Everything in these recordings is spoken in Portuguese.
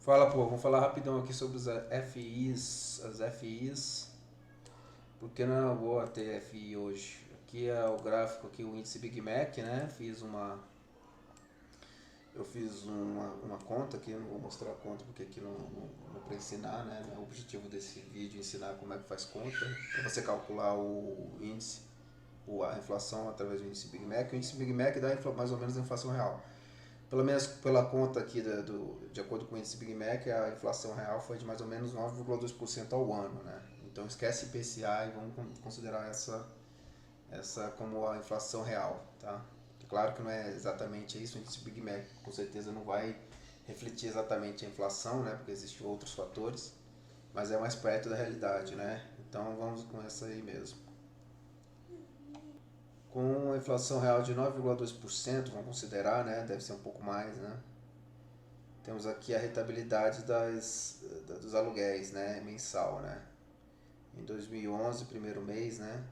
Fala, pô, vamos falar rapidão aqui sobre os FIs, as FIs, porque não é uma boa ter FI hoje. Aqui é o gráfico aqui, o índice Big Mac, né? Eu fiz uma conta aqui, não vou mostrar a conta porque aqui não para ensinar, né? O objetivo desse vídeo é ensinar como é que faz conta, para você calcular o índice, a inflação através do índice Big Mac. O índice Big Mac dá mais ou menos a inflação real. Pelo menos pela conta aqui, de acordo com o índice Big Mac, a inflação real foi de mais ou menos 9,2% ao ano, né? Então esquece IPCA e vamos considerar essa como a inflação real, tá? Claro que não é exatamente isso, o índice Big Mac com certeza não vai refletir exatamente a inflação, né? Porque existem outros fatores, mas é mais perto da realidade, né? Então vamos com essa aí mesmo. Com a inflação real de 9,2%, vamos considerar, né? Deve ser um pouco mais, né? Temos aqui a rentabilidade dos aluguéis, né, mensal, né? Em 2011, primeiro mês, né,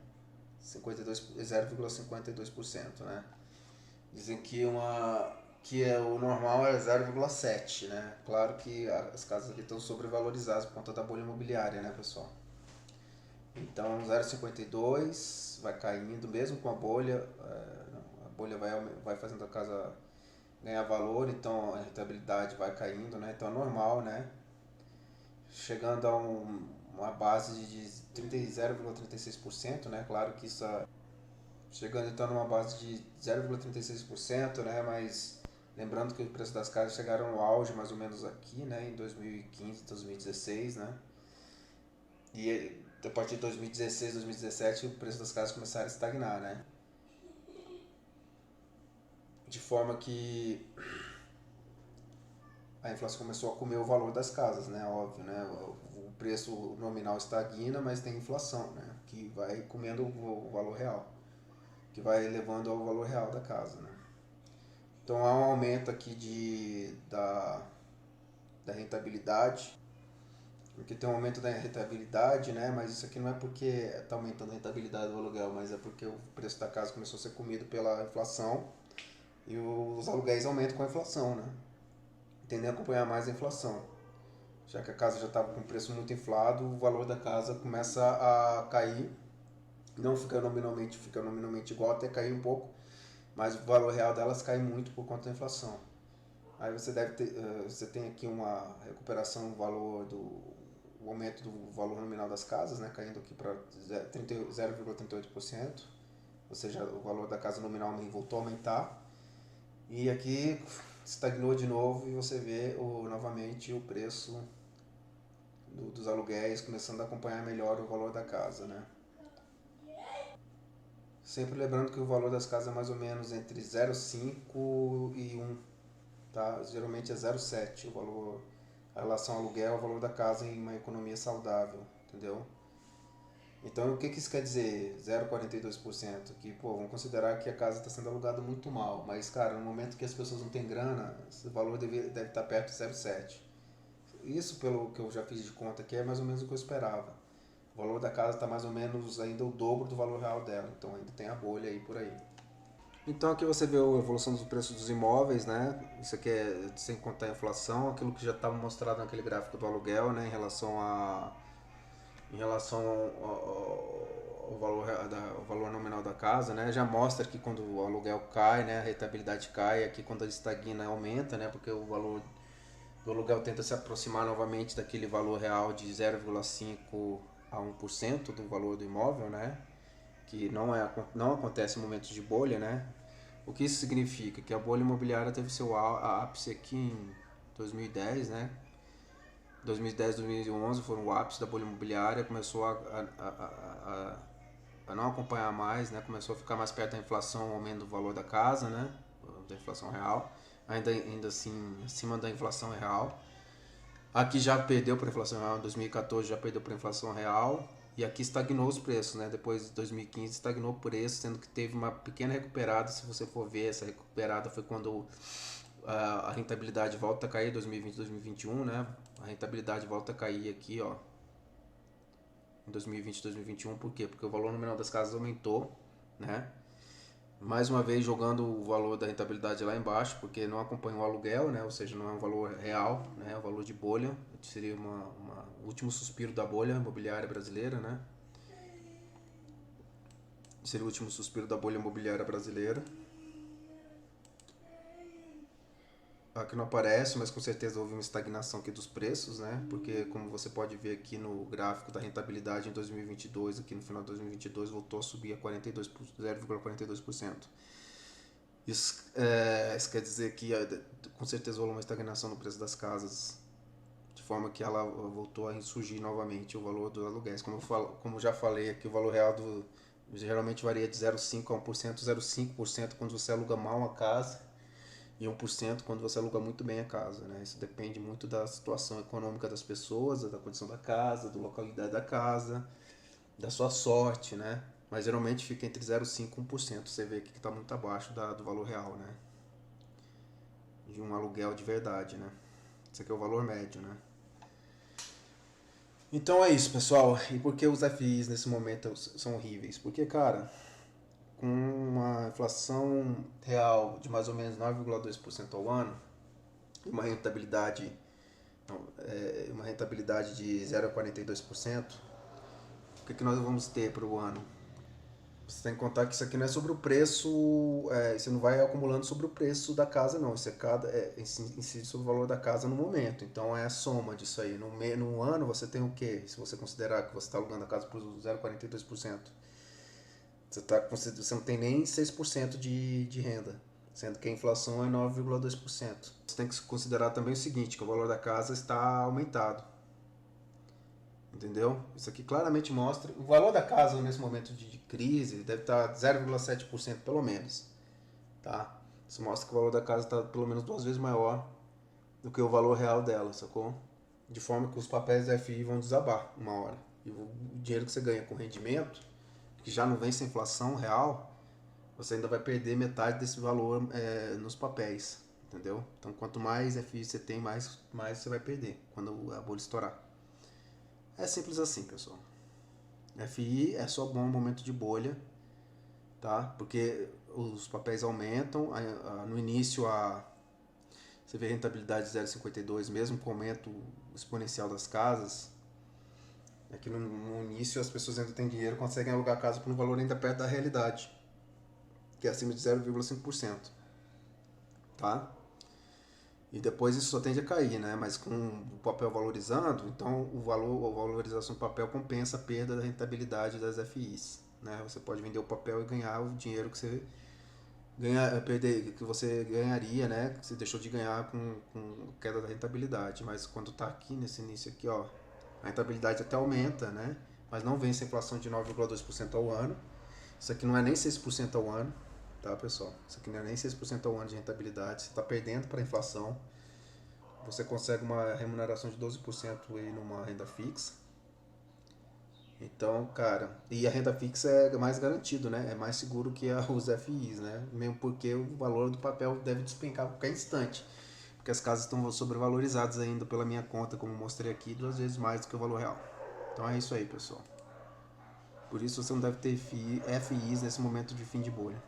0,52%, né? Dizem que o normal é 0,7, né? Claro que as casas aqui estão sobrevalorizadas por conta da bolha imobiliária, né, pessoal? Então 0,52 vai caindo, mesmo com a bolha vai fazendo a casa ganhar valor, então a rentabilidade vai caindo, né? Então é normal, né? Chegando a uma base de 0,36%, né? Claro que isso chegando então numa base de 0,36%, né? Mas lembrando que o preço das casas chegaram no auge mais ou menos aqui, né? Em 2015, 2016, né? E a partir de 2016, 2017 o preço das casas começaram a estagnar, né? De forma que a inflação começou a comer o valor das casas, né? Óbvio, né? O preço nominal estagna, mas tem inflação, né? Que vai comendo o valor real, que vai elevando ao valor real da casa, né? Então há um aumento aqui da rentabilidade, porque tem um aumento da rentabilidade, né? Mas isso aqui não é porque está aumentando a rentabilidade do aluguel, mas é porque o preço da casa começou a ser comido pela inflação e os aluguéis aumentam com a inflação, né? Tendem a acompanhar mais a inflação. Já que a casa já estava com o preço muito inflado, o valor da casa começa a cair, não fica nominalmente igual, até cair um pouco, mas o valor real delas cai muito por conta da inflação. Aí você tem aqui uma recuperação do valor o aumento do valor nominal das casas, né, caindo aqui para 0,38%, ou seja, o valor da casa nominal voltou a aumentar. E aqui estagnou de novo e você vê novamente o preço dos aluguéis começando a acompanhar melhor o valor da casa, né? Sempre lembrando que o valor das casas é mais ou menos entre 0,5 e 1, tá? Geralmente é 0,7 o valor, a relação aluguel ao valor da casa em uma economia saudável, entendeu? Então o que isso quer dizer, 0,42%? Que, pô, vamos considerar que a casa está sendo alugada muito mal, mas, cara, no momento que as pessoas não têm grana, esse valor deve estar perto de 0,7. Isso, pelo que eu já fiz de conta aqui, é mais ou menos o que eu esperava. O valor da casa está mais ou menos ainda o dobro do valor real dela, então ainda tem a bolha aí por aí. Então aqui você vê a evolução dos preços dos imóveis, né? Isso aqui é sem contar a inflação, aquilo que já estava mostrado naquele gráfico do aluguel, né? Em relação ao ao valor nominal da casa, né? Já mostra que quando o aluguel cai, né? A rentabilidade cai, aqui quando ele estagna aumenta, né? Porque o valor do aluguel tenta se aproximar novamente daquele valor real de 0,5 a 1% do valor do imóvel, né? Que não acontece em momentos de bolha, né? O que isso significa? Que a bolha imobiliária teve seu ápice aqui em 2010, né? 2010, 2011 foram o ápice da bolha imobiliária, começou a não acompanhar mais, né? Começou a ficar mais perto da inflação, o aumento do valor da casa, né? Da inflação real, ainda assim acima da inflação real. Aqui já perdeu para a inflação real, em 2014 já perdeu para a inflação real, e aqui estagnou os preços, né? Depois de 2015 estagnou o preço, sendo que teve uma pequena recuperada. Se você for ver, essa recuperada foi quando a rentabilidade volta a cair, 2020, 2021, né? A rentabilidade volta a cair aqui, ó, em 2020, 2021. Por quê? Porque o valor nominal das casas aumentou, né? mais uma vez jogando o valor da rentabilidade lá embaixo, porque não acompanha o aluguel, né? Ou seja, não é um valor real, né? É um valor de bolha, seria o último suspiro da bolha imobiliária brasileira, né? Seria o último suspiro da bolha imobiliária brasileira. Aqui não aparece, mas com certeza houve uma estagnação aqui dos preços, né? Porque como você pode ver aqui no gráfico da rentabilidade em 2022, aqui no final de 2022 voltou a subir a 0,42%. Isso quer dizer que com certeza houve uma estagnação no preço das casas, de forma que ela voltou a ressurgir novamente o valor dos aluguéis. Como já falei aqui, o valor real geralmente varia de 0,5% a 1%, 0,5% quando você aluga mal a casa e 1% quando você aluga muito bem a casa, né? Isso depende muito da situação econômica das pessoas, da condição da casa, da localidade da casa, da sua sorte, né? Mas geralmente fica entre 0,5% e 1%. Você vê aqui que está muito abaixo do valor real, né? De um aluguel de verdade, né? Esse aqui é o valor médio, né? Então é isso, pessoal. E por que os FIs nesse momento são horríveis? Porque, cara, com uma inflação real de mais ou menos 9,2% ao ano e uma rentabilidade de 0,42%, o que nós vamos ter para o ano? Você tem que contar que isso aqui não é sobre o preço, você não vai acumulando sobre o preço da casa, não. Isso incide sobre o valor da casa no momento. Então é a soma disso aí. No ano você tem o quê? Se você considerar que você está alugando a casa por 0,42%, você não tem nem 6% de renda, sendo que a inflação é 9,2%. Você tem que considerar também o seguinte, que o valor da casa está aumentado. Entendeu? Isso aqui claramente mostra o valor da casa nesse momento de crise deve estar 0,7% pelo menos, tá? Isso mostra que o valor da casa está pelo menos 2 vezes maior do que o valor real dela, sacou? De forma que os papéis da FI vão desabar uma hora. E o dinheiro que você ganha com rendimento, que já não vem sem inflação real, você ainda vai perder metade desse valor nos papéis, entendeu? Então quanto mais FI você tem, mais você vai perder quando a bolha estourar. É simples assim, pessoal. FI é só bom no momento de bolha, tá? Porque os papéis aumentam, no início você vê a rentabilidade de 0,52, mesmo com o aumento exponencial das casas, é que no início as pessoas ainda têm dinheiro, conseguem alugar a casa por um valor ainda perto da realidade, que é acima de 0,5%, tá? E depois isso só tende a cair, né? Mas com o papel valorizando, então a valorização do papel compensa a perda da rentabilidade das FIs, né? Você pode vender o papel e ganhar o dinheiro que você que você ganharia, né? Que você deixou de ganhar com queda da rentabilidade. Mas quando está aqui nesse início aqui, ó, a rentabilidade até aumenta, né? Mas não vence a inflação de 9,2% ao ano. Isso aqui não é nem 6% ao ano, tá, pessoal? Isso aqui não é nem 6% ao ano de rentabilidade. Você está perdendo para a inflação. Você consegue uma remuneração de 12% aí numa renda fixa. Então, cara, e a renda fixa é mais garantido, né? É mais seguro que os FIs, né? Mesmo porque o valor do papel deve despencar a qualquer instante. Porque as casas estão sobrevalorizadas ainda pela minha conta, como mostrei aqui, 2 vezes mais do que o valor real. Então é isso aí, pessoal. Por isso você não deve ter FIs nesse momento de fim de bolha.